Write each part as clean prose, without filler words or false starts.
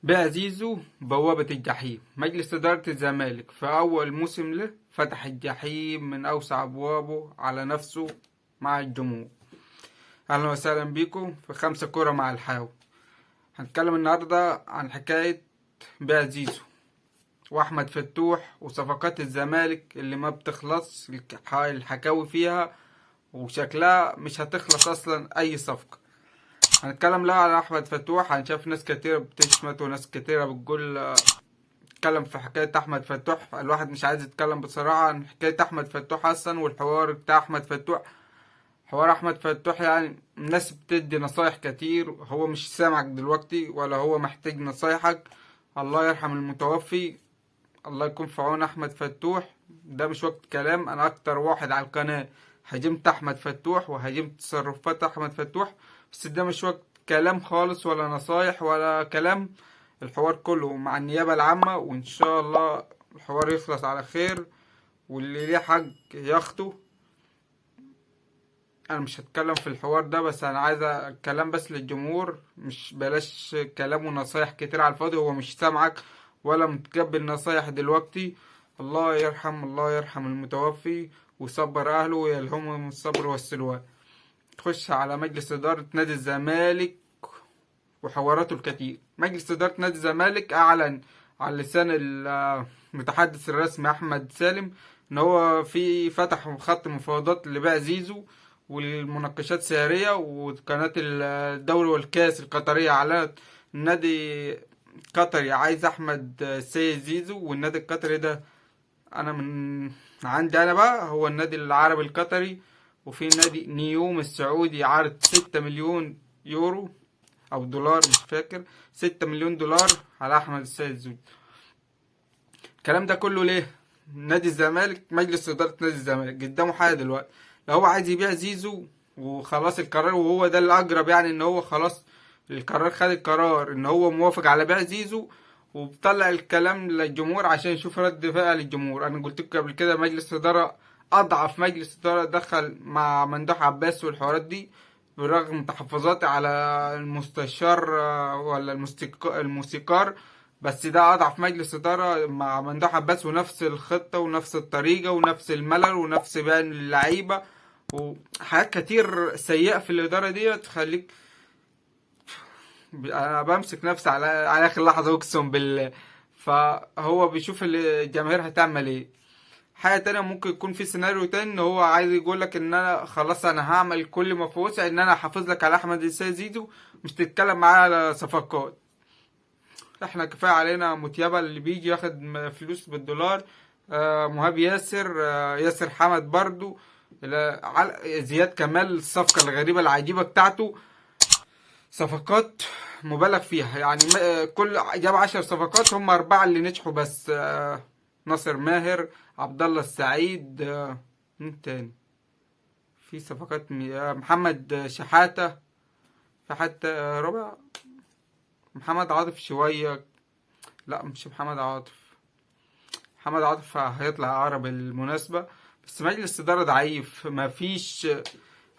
بقى زيزو بوابة الجحيم. مجلس إدارة الزمالك في أول موسم له فتح الجحيم من أوسع أبوابه على نفسه مع الجمهور. أهلا وسهلا بيكم في 5 كورة مع الحاوي. هنتكلم النهاردة عن حكاية بقى زيزو وأحمد فتوح وصفقات الزمالك اللي ما بتخلص الحكاوي فيها، وشكلها مش هتخلص أصلا أي صفقة. هنتكلم لا على احمد فتوح. هنشوف ناس كتيرة بتشمت وناس كتيرة بتقول اتكلم في حكاية احمد فتوح. الواحد مش عايز يتكلم بصراحة عن حكاية احمد فتوح اصلا والحوار بتاع احمد فتوح. حوار احمد فتوح يعني الناس بتدي نصايح كتير، هو مش سامعك دلوقتي ولا هو محتاج نصايحك. الله يرحم المتوفي، الله يكون في عون احمد فتوح. ده مش وقت كلام. انا اكتر واحد على القناة هاجمت احمد فتوح وهاجمت تصرفات احمد فتوح، بس ده مش وقت كلام خالص ولا نصايح ولا كلام. الحوار كله مع النيابة العامة، وان شاء الله الحوار يخلص على خير واللي ليه حق ياخده. انا مش هتكلم في الحوار ده، بس انا عايز كلام بس للجمهور، مش بلاش كلام ونصايح كتير على الفاضي. هو مش سامعك ولا متقبل نصايح دلوقتي. الله يرحم المتوفي ويصبر اهله ويلهمهم الصبر والسلوان. تخش على مجلس ادارة نادي الزمالك وحواراته الكتير. مجلس ادارة نادي الزمالك اعلن على لسان المتحدث الرسمي احمد سالم ان هو في فتح خط مفاوضات لبيع زيزو، والمناقشات سارية. وقناة الدوري والكاس القطرية اعلنت النادي قطري عايز احمد السيد زيزو. والنادي القطري ده انا من عندي انا بقى هو النادي العربي القطري. وفي نادي نيوم السعودي عارض 6 مليون يورو او دولار مش فاكر، 6 مليون دولار على احمد السيد زيزو. الكلام ده كله ليه؟ نادي الزمالك، مجلس اداره نادي الزمالك قدامه حاجه دلوقتي. لو هو عايز يبيع زيزو وخلاص القرار، وهو ده الاقرب يعني ان هو خلاص القرار، خد القرار ان هو موافق على بيع زيزو، وبطلع الكلام للجمهور عشان يشوف رد فعل الجمهور. انا قلت لكم قبل كده مجلس اداره اضعف مجلس اداره دخل مع ممدوح عباس والحوارات دي، برغم تحفظاتي على المستشار ولا الموسيقار. بس ده اضعف مجلس اداره مع ممدوح عباس، ونفس الخطه ونفس الطريقه ونفس الملل ونفس بيان اللعيبه وحاجات كتير سيئه في الاداره دي تخليك. انا بمسك نفسي على اخر لحظه اقسم بالله. فهو بيشوف الجماهير هتعمل ايه. حاجه تانية ممكن يكون في سيناريو تاني ان هو عايز يقول لك ان انا خلاص انا هعمل كل ما في وسعي ان انا احافظ لك على احمد السيد زيزو، مش تتكلم معايا على صفقات. احنا كفايه علينا متيابة اللي بيجي ياخد فلوس بالدولار، مهاب ياسر، ياسر حمد برضو، زياد كمال الصفقة الغريبة العجيبة بتاعته. صفقات مبالغ فيها يعني. كل جاب 10 صفقات، هم 4 اللي نجحوا بس. ناصر ماهر، عبد الله السعيد، مين تاني؟ في صفقات محمد شحاتة، في حتى ربع محمد عاطف شوية. لا مش محمد عاطف، محمد عاطف هيطلع عرب بالمناسبة. بس مجلس إدارة ضعيف مفيش.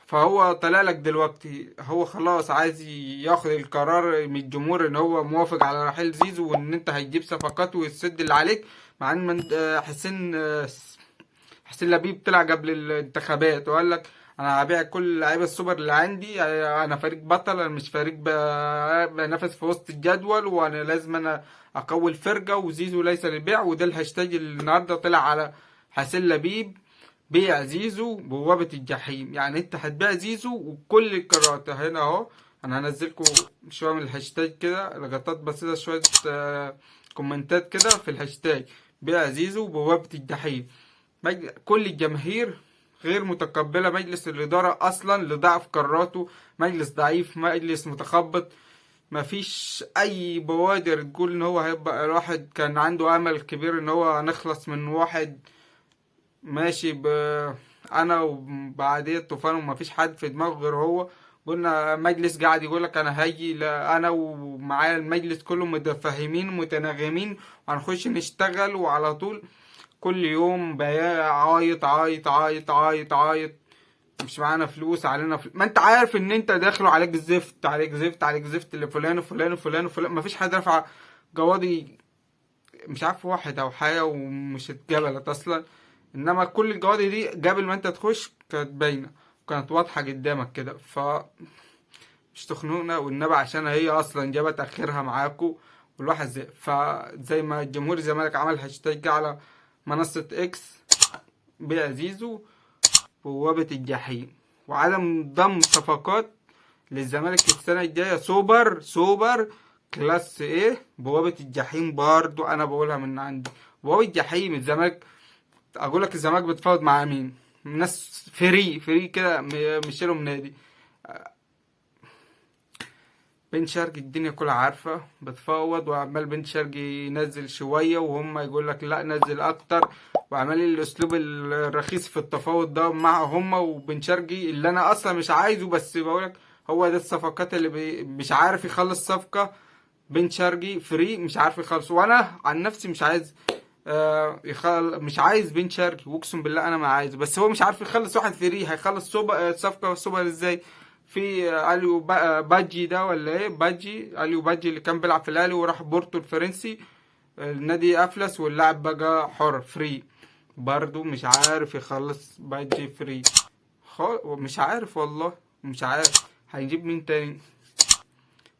فهو طلع لك دلوقتي هو خلاص عايز ياخد القرار من الجمهور ان هو موافق على رحيل زيزو، وان انت هتجيب صفقات وتسد اللي عليك. مع ان حسين لبيب طلع قبل الانتخابات وقال لك انا هبيع كل لعيبه السوبر اللي عندي، انا فريق بطل، انا مش فريق بنافس في وسط الجدول، وانا لازم انا اقوي الفرقه، وزيزو ليس للبيع. وده الهاشتاج اللي النهارده طلع على حسين لبيب: بيع زيزو بوابة الجحيم. يعني انت هتبيع زيزو وكل القرارات هنا اهو. انا هنزلكم شوية من الهاشتاج كده لقطات بسيطة، شوية كومنتات كده في الهاشتاج بيع زيزو بوابة الجحيم. كل الجماهير غير متقبلة مجلس الإدارة أصلا لضعف قراراته. مجلس ضعيف، مجلس متخبط. مفيش أي بوادر تقول إن هو هيبقى. الواحد كان عنده أمل كبير إن هو هنخلص من واحد ماشي انا وبعديه الطوفان ومفيش حد في دماغه غير هو. قلنا مجلس قاعد يقول لك انا هاجي، لا انا ومعايا المجلس كله متفاهمين متناغمين وهنخش نشتغل وعلى طول. كل يوم عايط عايط عايط عايط عايط، مش معانا فلوس، علينا فلوس. ما انت عارف ان انت داخله عليك زفت عليك زفت عليك زفت لفلان وفلان وفلان وفلان. مفيش حد رفع جواضي مش عارف واحد او حاجة ومش اتجبلت اصلا. انما كل الجواضي دي قبل ما انت تخش كانت باينة، كانت واضحة قدامك كده. مش تخنقنا والنبي، عشان هي اصلا جابت اخرها معاكو. والواحد زي ما جمهور الزمالك عمل هاشتاج على منصة اكس: بيع زيزو بوابة الجحيم، وعدم ضم صفقات للزمالك السنة الجاية سوبر كلاس ايه بوابة الجحيم. برضو انا بقولها من عندي، بوابة الجحيم. الزمالك اقول لك الزمالك بتفاوض مع مين؟ ناس فري كده مشيلهم نادي. بن شرقي الدنيا كلها عارفة بتفاوض، وعمال بن شرقي ينزل شوية وهم يقول لك لا نزل اكتر، وعمال الاسلوب الرخيص في التفاوض ده مع هم وبن شرقي اللي انا اصلا مش عايزه. بس بقولك هو ده الصفقات اللي مش عارف يخلص صفقة. بن شرقي فري مش عارف يخلص، وانا عن نفسي مش عايز مش عايز بن شرقي، واقسم بالله انا ما عايزه. بس هو مش عارف يخلص واحد فري، هيخلص صفقة سوبر ازاي؟ في اليو باجي ده ولا ايه، اليو باجي اللي كان بيلعب في الاهلي وراح بورتو الفرنسي، النادي افلس، واللاعب بقى حر فري. برضو مش عارف يخلص باجي فري مش عارف والله، مش عارف هيجيب مين تاني.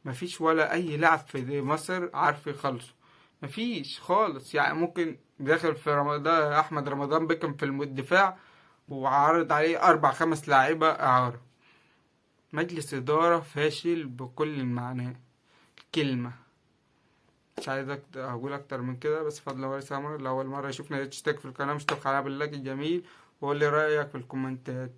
مفيش ولا اي لاعب في مصر عارف يخلصه، مفيش خالص. يعني ممكن داخل في رمضان احمد رمضان بيكم في الدفاع، وعارض عليه 4 5 لاعيبه اعاره. مجلس إدارة فاشل بكل المعنى كلمة. مش عايز أقول أكتر من كده. بس فضل الله سامر، لو أول مرة يشوفنا تشترك في القناة، مش تبخل على باللايك الجميل، وقول لي رأيك في الكومنتات.